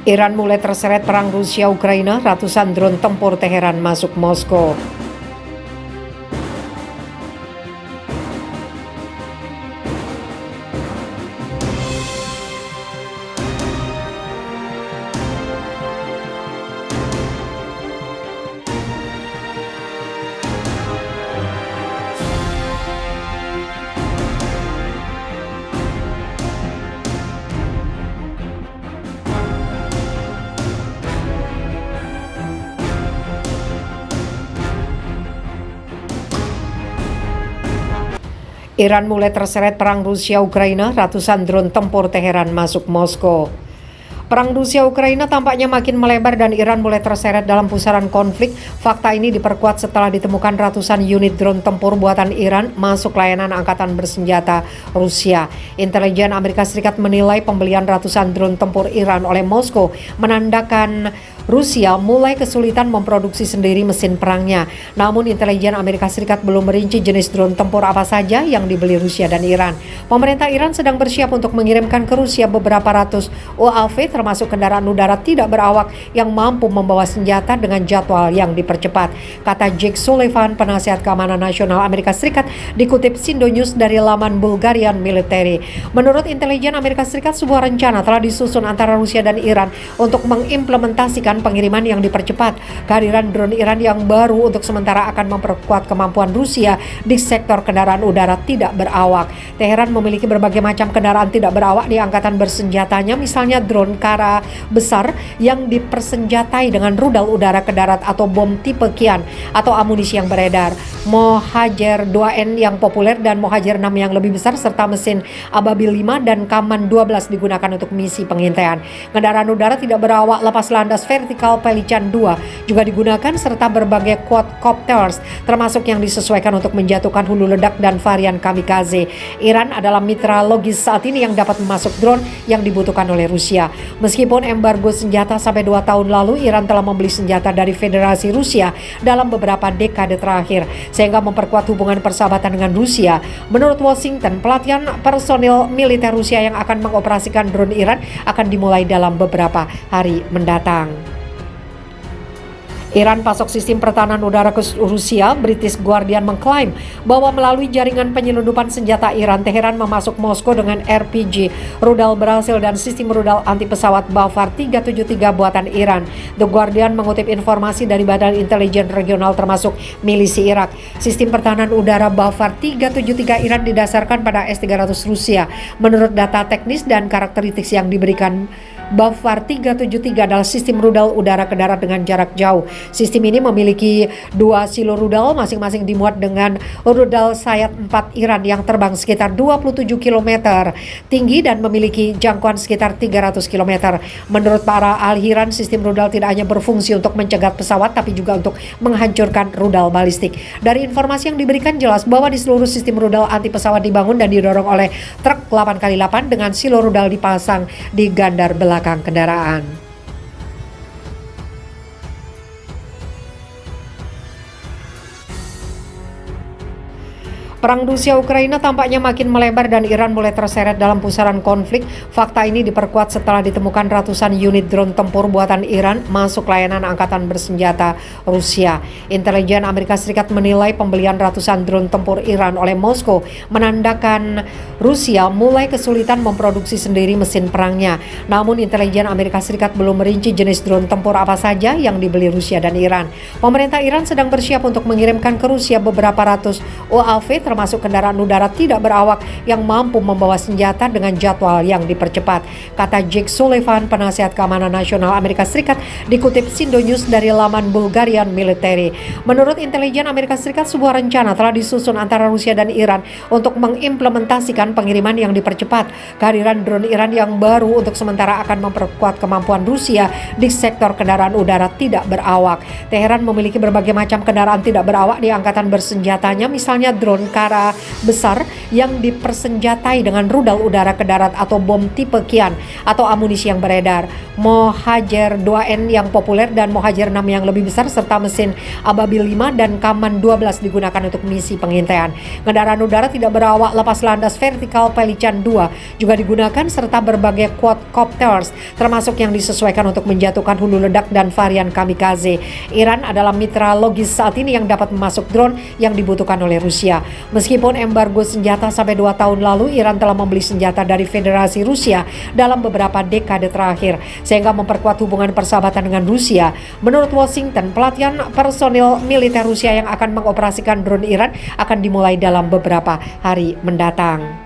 Iran mulai terseret perang Rusia-Ukraina, ratusan drone tempur Teheran masuk Moskow. Iran mulai terseret perang Rusia-Ukraina, ratusan drone tempur Teheran masuk Moskow. Perang Rusia-Ukraina tampaknya makin melebar dan Iran mulai terseret dalam pusaran konflik. Fakta ini diperkuat setelah ditemukan ratusan unit drone tempur buatan Iran masuk layanan angkatan bersenjata Rusia. Intelijen Amerika Serikat menilai pembelian ratusan drone tempur Iran oleh Moskow menandakan Rusia mulai kesulitan memproduksi sendiri mesin perangnya. Namun intelijen Amerika Serikat belum merinci jenis drone tempur apa saja yang dibeli Rusia dan Iran. Pemerintah Iran sedang bersiap untuk mengirimkan ke Rusia beberapa ratus UAV termasuk kendaraan udara tidak berawak yang mampu membawa senjata dengan jadwal yang dipercepat, kata Jake Sullivan, penasihat keamanan nasional Amerika Serikat, dikutip Sindo News dari laman Bulgarian Military. Menurut intelijen Amerika Serikat, sebuah rencana telah disusun antara Rusia dan Iran untuk mengimplementasikan pengiriman yang dipercepat. Kehadiran drone Iran yang baru untuk sementara akan memperkuat kemampuan Rusia di sektor kendaraan udara tidak berawak. Teheran memiliki berbagai macam kendaraan tidak berawak di angkatan bersenjatanya, misalnya drone kara besar yang dipersenjatai dengan rudal udara ke darat atau bom tipe Kian atau amunisi yang beredar, Mohajer 2N yang populer dan Mohajer 6 yang lebih besar, serta mesin Ababil 5 dan Kaman 12 digunakan untuk misi pengintaian. Kendaraan udara tidak berawak lepas landas vertikal Pelican 2 juga digunakan, serta berbagai quadcopters termasuk yang disesuaikan untuk menjatuhkan hulu ledak dan varian kamikaze. Iran adalah mitra logis saat ini yang dapat memasuk drone yang dibutuhkan oleh Rusia. Meskipun embargo senjata sampai 2 tahun lalu, Iran telah membeli senjata dari Federasi Rusia dalam beberapa dekade terakhir, sehingga memperkuat hubungan persahabatan dengan Rusia. Menurut Washington, pelatihan personil militer Rusia yang akan mengoperasikan drone Iran akan dimulai dalam beberapa hari mendatang. Iran pasok sistem pertahanan udara ke Rusia. British Guardian mengklaim bahwa melalui jaringan penyelundupan senjata Iran, Teheran memasuk Moskow dengan RPG, rudal berhasil dan sistem rudal anti pesawat Bafar 373 buatan Iran. The Guardian mengutip informasi dari Badan Intelijen Regional termasuk milisi Irak. Sistem pertahanan udara Bafar 373 Iran didasarkan pada S-300 Rusia. Menurut data teknis dan karakteristik yang diberikan, Bafar 373 adalah sistem rudal udara ke darat dengan jarak jauh. Sistem ini memiliki 2 silo rudal, masing-masing dimuat dengan rudal sayap 4 Iran yang terbang sekitar 27 km tinggi dan memiliki jangkauan sekitar 300 km. Menurut para ahli Iran, sistem rudal tidak hanya berfungsi untuk mencegat pesawat, tapi juga untuk menghancurkan rudal balistik. Dari informasi yang diberikan jelas bahwa di seluruh sistem rudal anti pesawat dibangun dan didorong oleh truk 8x8 dengan silo rudal dipasang di gandar belakang kendaraan. Perang Rusia-Ukraina tampaknya makin melebar dan Iran mulai terseret dalam pusaran konflik. Fakta ini diperkuat setelah ditemukan ratusan unit drone tempur buatan Iran masuk layanan angkatan bersenjata Rusia. Intelijen Amerika Serikat menilai pembelian ratusan drone tempur Iran oleh Moskow menandakan Rusia mulai kesulitan memproduksi sendiri mesin perangnya. Namun intelijen Amerika Serikat belum merinci jenis drone tempur apa saja yang dibeli Rusia dan Iran. Pemerintah Iran sedang bersiap untuk mengirimkan ke Rusia beberapa ratus UAV termasuk kendaraan udara tidak berawak yang mampu membawa senjata dengan jadwal yang dipercepat, kata Jake Sullivan, penasihat keamanan nasional Amerika Serikat, dikutip Sindo News dari laman Bulgarian Military. Menurut intelijen Amerika Serikat, sebuah rencana telah disusun antara Rusia dan Iran untuk mengimplementasikan pengiriman yang dipercepat. Kehadiran drone Iran yang baru untuk sementara akan memperkuat kemampuan Rusia di sektor kendaraan udara tidak berawak. Teheran memiliki berbagai macam kendaraan tidak berawak di angkatan bersenjatanya, misalnya drone udara besar yang dipersenjatai dengan rudal udara ke darat atau bom tipe Kian atau amunisi yang beredar, Mohajer 2N yang populer dan Mohajer 6 yang lebih besar, serta mesin Ababil 5 dan Kaman 12 digunakan untuk misi pengintaian. Kendaraan udara tidak berawak lepas landas vertikal Pelican 2 juga digunakan, serta berbagai quadcopters termasuk yang disesuaikan untuk menjatuhkan hulu ledak dan varian kamikaze. Iran adalah mitra logis saat ini yang dapat memasuk drone yang dibutuhkan oleh Rusia. Meskipun embargo senjata sampai 2 tahun lalu, Iran telah membeli senjata dari Federasi Rusia dalam beberapa dekade terakhir, sehingga memperkuat hubungan persahabatan dengan Rusia. Menurut Washington, pelatihan personil militer Rusia yang akan mengoperasikan drone Iran akan dimulai dalam beberapa hari mendatang.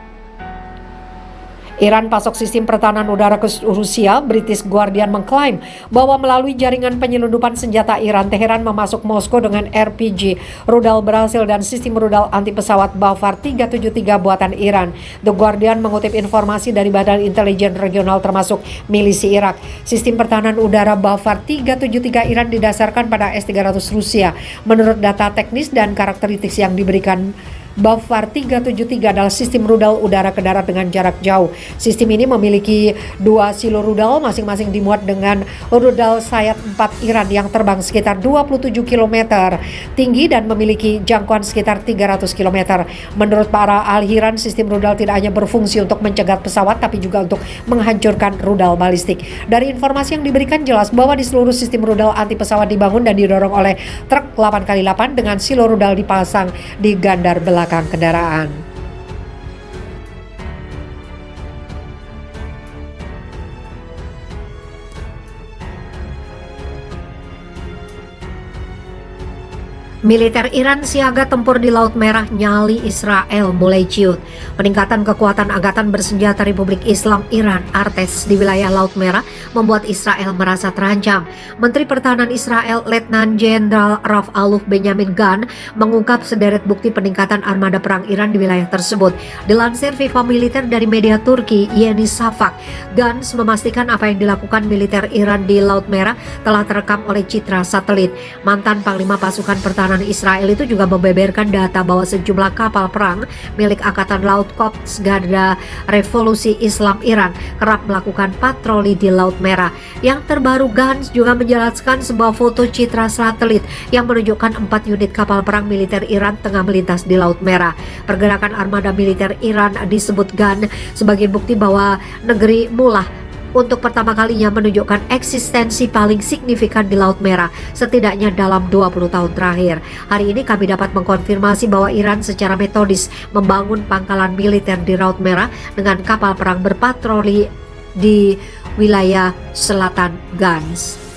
Iran pasok sistem pertahanan udara ke Rusia. British Guardian mengklaim bahwa melalui jaringan penyelundupan senjata Iran, Teheran memasuk Moskow dengan RPG, rudal berhasil dan sistem rudal anti pesawat Bafar 373 buatan Iran. The Guardian mengutip informasi dari Badan Intelijen Regional termasuk milisi Irak. Sistem pertahanan udara Bafar 373 Iran didasarkan pada S-300 Rusia. Menurut data teknis dan karakteristik yang diberikan, Bafar 373 adalah sistem rudal udara ke darat dengan jarak jauh. Sistem ini memiliki 2 silo rudal, masing-masing dimuat dengan rudal sayap 4 Iran yang terbang sekitar 27 km tinggi dan memiliki jangkauan sekitar 300 km. Menurut para ahli Iran, sistem rudal tidak hanya berfungsi untuk mencegat pesawat, tapi juga untuk menghancurkan rudal balistik. Dari informasi yang diberikan jelas bahwa di seluruh sistem rudal anti pesawat dibangun dan didorong oleh truk 8x8 dengan silo rudal dipasang di gandar belakang kendaraan. Militer Iran siaga tempur di Laut Merah, nyali Israel mulai ciut. Peningkatan kekuatan angkatan bersenjata Republik Islam Iran Artes di wilayah Laut Merah membuat Israel merasa terancam. Menteri Pertahanan Israel Letnan Jenderal Rav Aluf Benjamin Gantz mengungkap sederet bukti peningkatan armada perang Iran di wilayah tersebut. Dilansir Viva Militer dari media Turki Yeni Shafak, Gantz memastikan apa yang dilakukan militer Iran di Laut Merah telah terekam oleh citra satelit. Mantan Panglima Pasukan Pertahanan Israel itu juga membeberkan data bahwa sejumlah kapal perang milik Angkatan Laut Quds Garda Revolusi Islam Iran kerap melakukan patroli di Laut Merah. Yang terbaru, Gantz juga menjelaskan sebuah foto citra satelit yang menunjukkan 4 unit kapal perang militer Iran tengah melintas di Laut Merah. Pergerakan armada militer Iran disebut Gantz sebagai bukti bahwa negeri mulai untuk pertama kalinya menunjukkan eksistensi paling signifikan di Laut Merah setidaknya dalam 20 tahun terakhir. Hari ini kami dapat mengkonfirmasi bahwa Iran secara metodis membangun pangkalan militer di Laut Merah dengan kapal perang berpatroli di wilayah selatan Gantz.